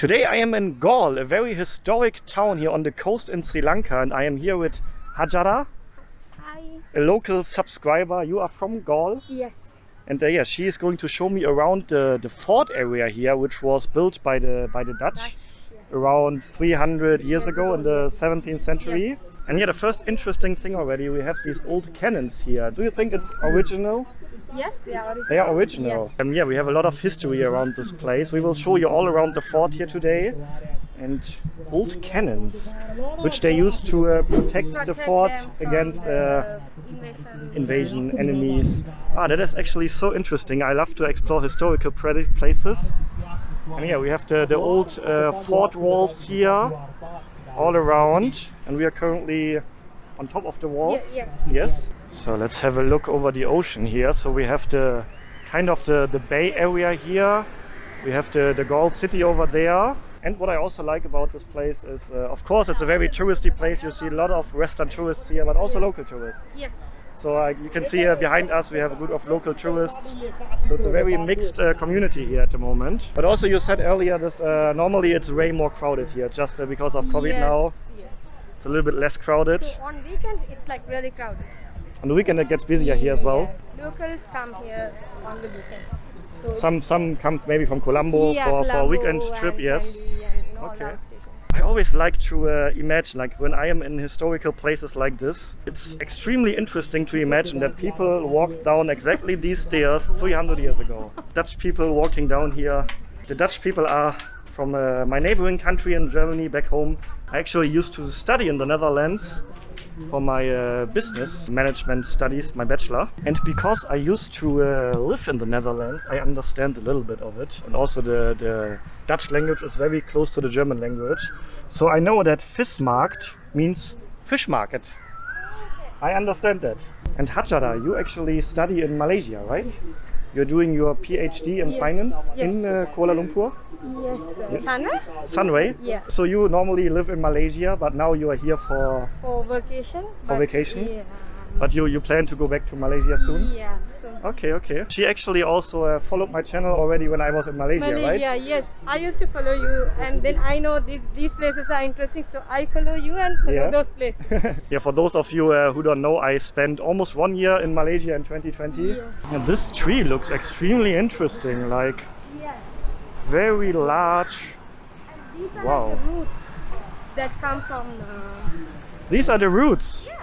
Today I am in Galle, a very historic town here on the coast in Sri Lanka, and I am here with Hajara, Hi. a local subscriber. You are from Galle? Yes. And yeah, she is going to show me around the fort area here, which was built by the Dutch Yes. around 300 years ago in the 17th century. Yes. And yeah, the first interesting thing already, we have these old cannons here. Do you think it's original? Yes, they are original. They are original. Yes. Yeah, we have a lot of history around this place. We will show you all around the fort here today. And old cannons, which they used to protect the fort them from against the invasion, enemies. That is actually so interesting. I love to explore historical places. And yeah, we have the old fort walls here all around, and we are currently on top of the walls. Yes. Yes. So let's have a look over the ocean here. So we have the kind of the bay area here. We have the Galle city over there. And what I also like about this place is, of course, it's a very touristy place. You see a lot of Western tourists here, but also local tourists. Yes. So you can see behind us we have a group of local tourists. So it's a very mixed community here at the moment. But also you said earlier this normally it's way more crowded here just because of COVID now. Yes. It's a little bit less crowded. So on weekend it's like really crowded. On the weekend it gets busier here as well. Yeah. Locals come here on the weekends. So Some come maybe from Colombo for a weekend trip, yes. Okay. I always like to imagine, like when I am in historical places like this, it's extremely interesting to imagine that people walked down exactly these stairs 300 years ago. Dutch people walking down here. The Dutch people are from my neighboring country in Germany, back home. I actually used to study in the Netherlands for my business management studies, my bachelor. And because I used to live in the Netherlands, I understand a little bit of it. And also the Dutch language is very close to the German language. So I know that Vismarkt means fish market. I understand that. And Hajara, you actually study in Malaysia, right? Yes. You're doing your PhD in Yes, finance yes. in Kuala Lumpur? Yes. Yes. Sunway? Sunway? Yeah. So you normally live in Malaysia, but now you are here for vacation. vacation? Yeah. But you plan to go back to Malaysia soon? Yeah. So Okay. She actually also followed my channel already when I was in Malaysia, right? Yes. I used to follow you, and then I know these places are interesting, so I follow you and follow those places. Yeah, for those of you who don't know, I spent almost 1 year in Malaysia in 2020. Yeah. And this tree looks extremely interesting, like Yeah. very large. And these are Wow. like the roots that come from. These are the roots. Yeah.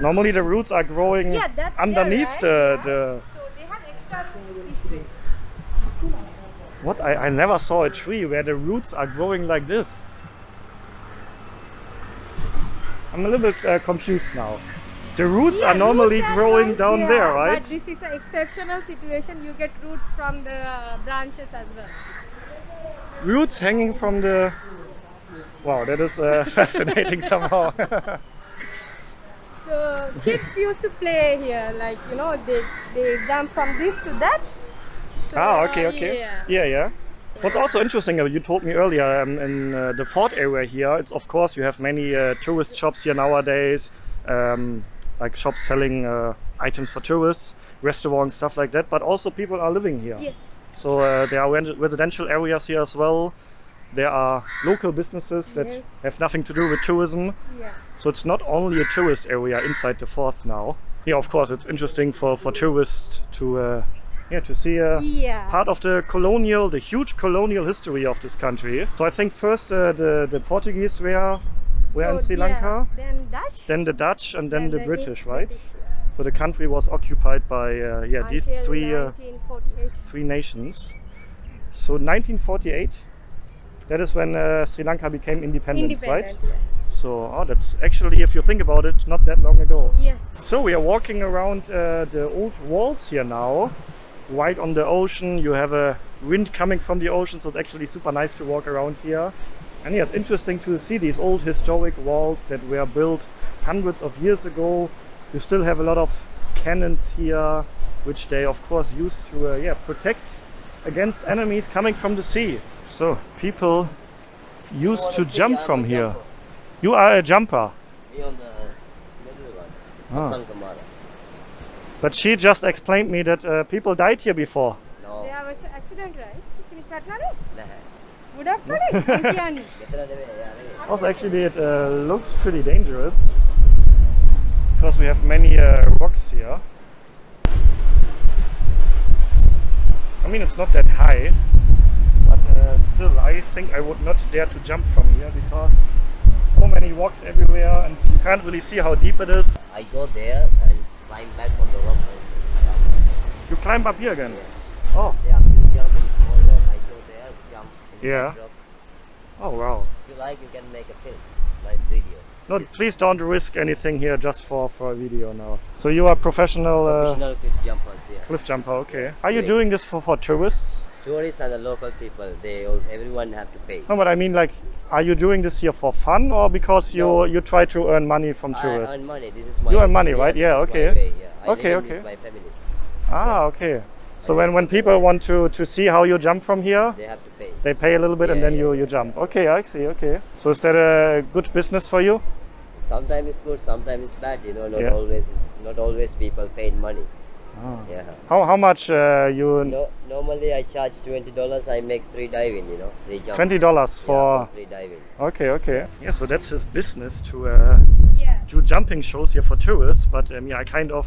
Normally the roots are growing Yeah, that's underneath there, right? the So they have extra roots this way. What? I never saw a tree where the roots are growing like this. I'm a little bit confused now. The roots are normally roots are growing down there, right? But this is an exceptional situation. You get roots from the branches as well. Roots hanging from the... Wow, that is fascinating somehow. So kids used to play here, like they jump from this to that. So, Okay. Yeah. What's also interesting, you told me earlier, in the fort area here, it's of course you have many tourist shops here nowadays, like shops selling items for tourists, restaurants, stuff like that, but also people are living here. Yes. So there are residential areas here as well. There are local businesses that Yes. have nothing to do with tourism. Yeah. So it's not only a tourist area inside the fort now. Yeah, of course, it's interesting for tourists to see part of the huge colonial history of this country. So I think first the Portuguese were in Sri Lanka, Then Dutch. then the Dutch, and then the British, right? British. So the country was occupied by these Until three 1948. nations. So 1948, that is when Sri Lanka became independent, right? Yes. So that's actually, if you think about it, not that long ago. Yes. So we are walking around the old walls here now, right on the ocean. You have a wind coming from the ocean, so it's actually super nice to walk around here. And yeah, it's interesting to see these old historic walls that were built hundreds of years ago. You still have a lot of cannons here, which they of course used to protect against enemies coming from the sea. So people used to jump from here. You are a jumper. But she just explained me that people died here before. There was an accident, right? Also, actually, it looks pretty dangerous because we have many rocks here. I mean, it's not that high, but still, I think I would not dare to jump from here because so many rocks everywhere and you can't really see how deep it is. I go there and climb back on the rock also. You climb up here again? Yeah. Oh. Yeah, you jump in small rock, I go there, jump in Yeah. big rock. Oh, wow. If you like, you can make a film. Nice video. No, please don't risk anything here just for a video now. So you are professional Professional cliff jumpers here. cliff jumper, okay. Are you doing this for tourists? Tourists and the local people, everyone have to pay. No, but I mean, like, are you doing this here for fun or because you try to earn money from tourists? I earn money. This is my. You earn money, right? Yeah, this is okay. my way, yeah. I Okay, live okay. with my family. Ah, okay. So when people want to see how you jump from here, They have to pay. they pay a little bit and Yeah, then you jump. Okay, I see, okay. So is that a good business for you? Sometimes it's good, sometimes it's bad. You know, Yeah. not always people pay money. Ah. Yeah. How much you... No, normally I charge $20. I make 3 diving. You know, 3 jumps. $20 for... 3 diving. Okay, okay. Yeah, so that's his business to Yeah. do jumping shows here for tourists, but yeah, I kind of...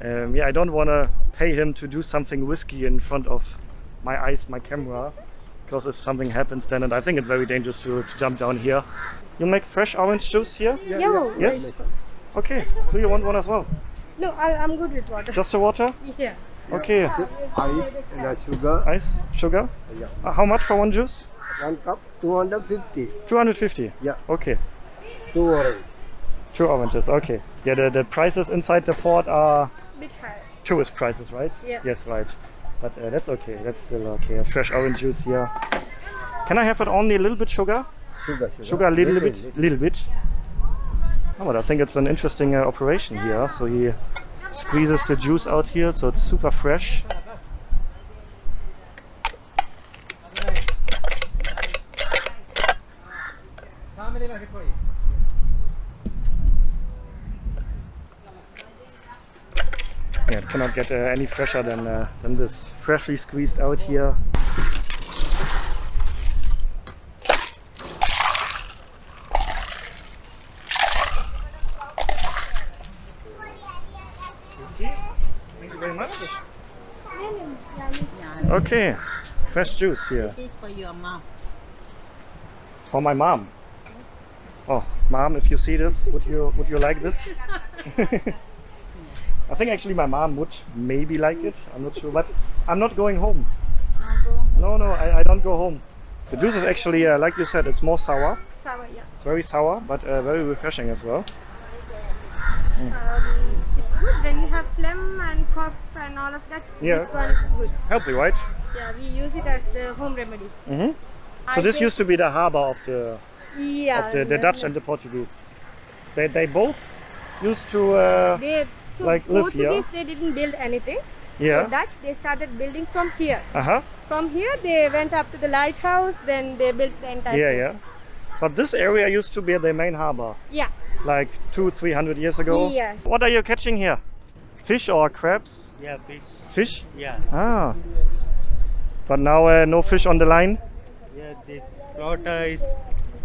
yeah, I don't want to pay him to do something risky in front of my eyes, my camera, because if something happens then, and I think it's very dangerous to jump down here. You make fresh orange juice here? Yeah. Yes? Okay. Do you want one as well? No, I'm good with water. Just the water? Yeah. Okay. Ice and sugar. Ice, sugar? Yeah. How much for one juice? 1 cup, 250. 250? Yeah. Okay. 2 orange. 2 oranges, okay. Yeah, the prices inside the fort are Bit high. tourist prices, right? Yeah. Yes, right. But that's okay, that's still okay. A fresh orange juice here. Can I have it only a little bit sugar? Sugar. Sugar a little bit? Oh, but I think it's an interesting operation here. So he squeezes the juice out here, so it's super fresh. Yeah, it cannot get any fresher than this. Freshly squeezed out here. Thank you very much. Okay, fresh juice here. This is for your mom. For my mom. Oh, mom, if you see this, would you like this? I think actually my mom would maybe like it. I'm not sure, but I'm not going home. No, I don't go home. The juice is actually, like you said, it's more sour. Sour, yeah. It's very sour, but very refreshing as well. It's good when you have phlegm and cough and all of that. Yeah. This one is good. Healthy, right? Yeah, we use it as the home remedy. Mm-hmm. I So this take- used to be the harbor of the Yeah. Dutch and the Portuguese. They both used to So like live Portuguese, here. they didn't build anything. yeah. So Dutch, they started building from here. Uh-huh. From here, they went up to the lighthouse. Then they built the entire. Yeah, yeah. But this area used to be the main harbor, Yeah. like 200-300 years ago. Yes. What are you catching here? Fish or crabs? Yeah, fish. Fish? Yeah, Ah. But now no fish on the line? yeah. This floater is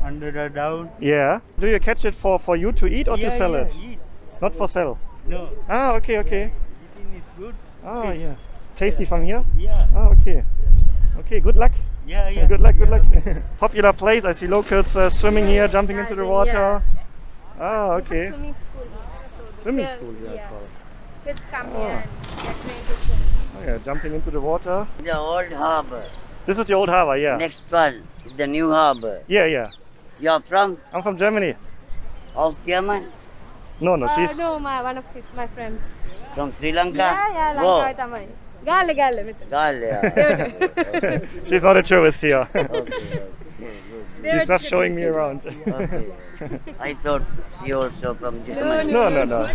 under the down. Yeah. Do you catch it for you to eat or to sell it? Eat. Not for sale? No, Ah, okay, okay. eating is good. Oh, Fish. yeah. Tasty from here? Yeah, Ah, okay. Okay, good luck. yeah. Good luck, good luck. Popular place. I see locals swimming here, jumping into the water. Ah, okay. Swimming school. So Swimming the- school here as well. Kids come Oh. here and get trained to swim. Oh, yeah, jumping into the water. The old harbor. This is the old harbor, yeah. Next one is the new harbor. Yeah, yeah. You're from I'm from Germany. German? No, she's... No, my friends. From Sri Lanka? Yeah, Lanka tamai. Galle with Galle. She's not a tourist here. Okay. She's just showing me around. Okay. I thought she also from Germany. No.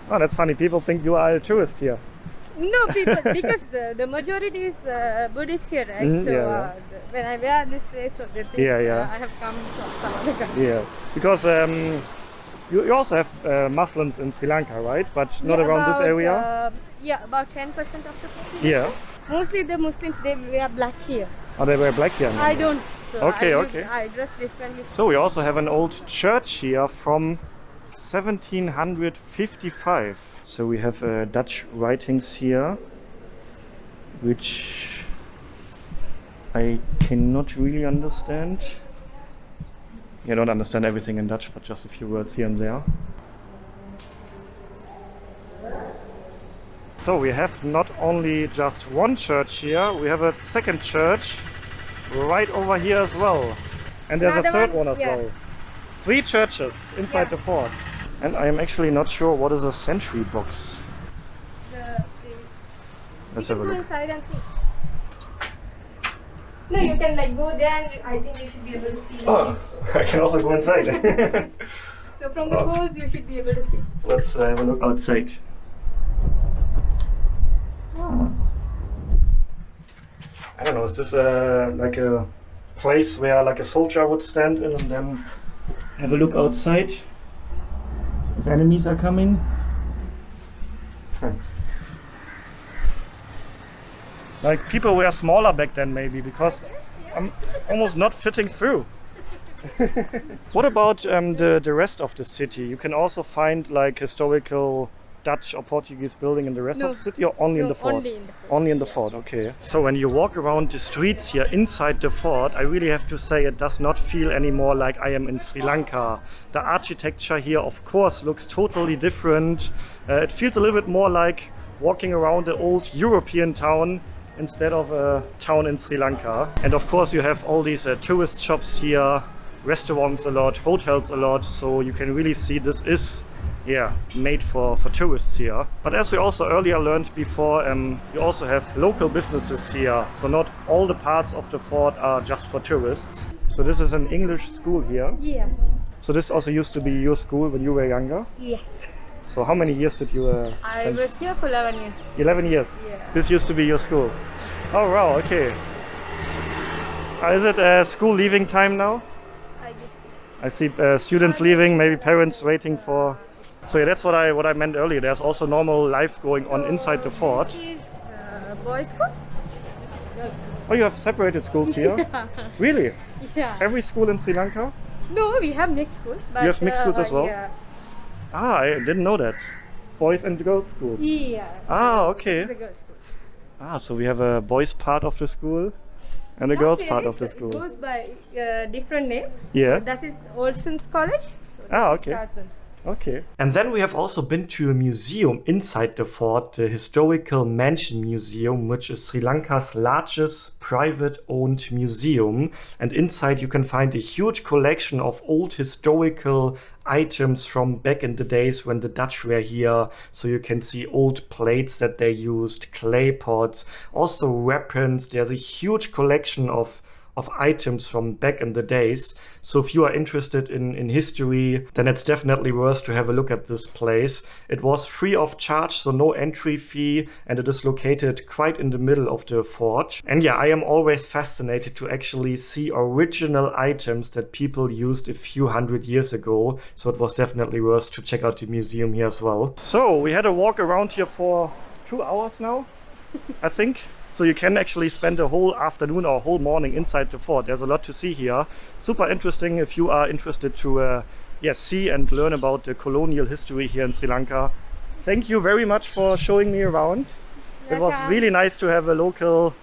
Oh, that's funny. People think you are a tourist here. No, people, because the majority is Buddhist here, right? Mm, so yeah. when I wear this face, so they think Yeah. I have come from some other country. Yeah, because you also have Muslims in Sri Lanka, right? But not around this area. Yeah, about 10% of the population. Yeah. Mostly the Muslims, they wear black here. Oh, they wear black here now. I don't. So Okay, I okay. I dress differently. So we also have an old church here from 1755. So we have Dutch writings here, which I cannot really understand. I don't understand everything in Dutch, but just a few words here and there. So we have not only just one church here, we have a second church right over here as well. And there's Another a third one, one as yeah. well. 3 churches inside Yeah. the fort. And I am actually not sure what is a sentry box. Let's have a Go look. inside and see. No, you can like go there and I think you should be able to see. Oh, I can also go inside. So from the poles you should be able to see. Let's have a look outside. I don't know, is this like a place where like a soldier would stand in and then have a look outside if enemies are coming? Like people were smaller back then maybe, because I'm almost not fitting through. What about the rest of the city? You can also find like historical Dutch or Portuguese building in the rest No. of the city, or only in No, the fort? only in the fort. Only in the fort, okay. So when you walk around the streets here inside the fort, I really have to say it does not feel anymore like I am in Sri Lanka. The architecture here, of course, looks totally different. It feels a little bit more like walking around an old European town instead of a town in Sri Lanka. And of course you have all these tourist shops here, restaurants a lot, hotels a lot, so you can really see this is made for tourists here. But as we also earlier learned before, you also have local businesses here, so not all the parts of the fort are just for tourists. So this is an English school here. Yeah. So this also used to be your school when you were younger. Yes. So how many years did you I spend? was here for 11 years. 11 years. Yeah. This used to be your school. Oh wow, okay. Is it school leaving time now? I guess. I see students leaving, maybe parents waiting for. So yeah, that's what I meant earlier. There's also normal life going on inside the fort. This is boys' school. Oh, you have separated schools here? Really? Yeah. Every school in Sri Lanka? No, we have mixed schools. But, You have mixed schools as well? Yeah. Ah, I didn't know that. Boys and girls schools. Yeah. Ah, okay. It's a girls' school. Ah, so we have a boys part of the school and a Not girls really, part of the it school. goes by different name. Yeah. That is Olsen's College. So Ah, that is okay. Southlands. Okay. And then we have also been to a museum inside the fort, the Historical Mansion Museum, which is Sri Lanka's largest private-owned museum. And inside you can find a huge collection of old historical items from back in the days when the Dutch were here. So you can see old plates that they used, clay pots, also weapons. There's a huge collection of items from back in the days. So if you are interested in history, then it's definitely worth to have a look at this place. It was free of charge, so no entry fee, and it is located quite in the middle of the fort. And yeah, I am always fascinated to actually see original items that people used a few hundred years ago. So it was definitely worth to check out the museum here as well. So we had a walk around here for 2 hours now, I think. So you can actually spend a whole afternoon or a whole morning inside the fort. There's a lot to see here. Super interesting if you are interested to see and learn about the colonial history here in Sri Lanka. Thank you very much for showing me around. It was Welcome. really nice to have a local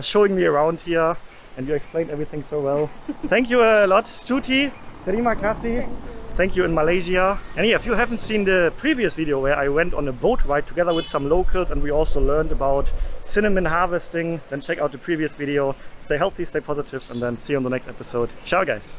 showing me around here, and you explained everything so well. Thank you a lot, Stuti. Terima kasih. Thank you in Malaysia. And yeah, if you haven't seen the previous video where I went on a boat ride together with some locals and we also learned about cinnamon harvesting, then check out the previous video. Stay healthy, stay positive, and then see you on the next episode. Ciao guys!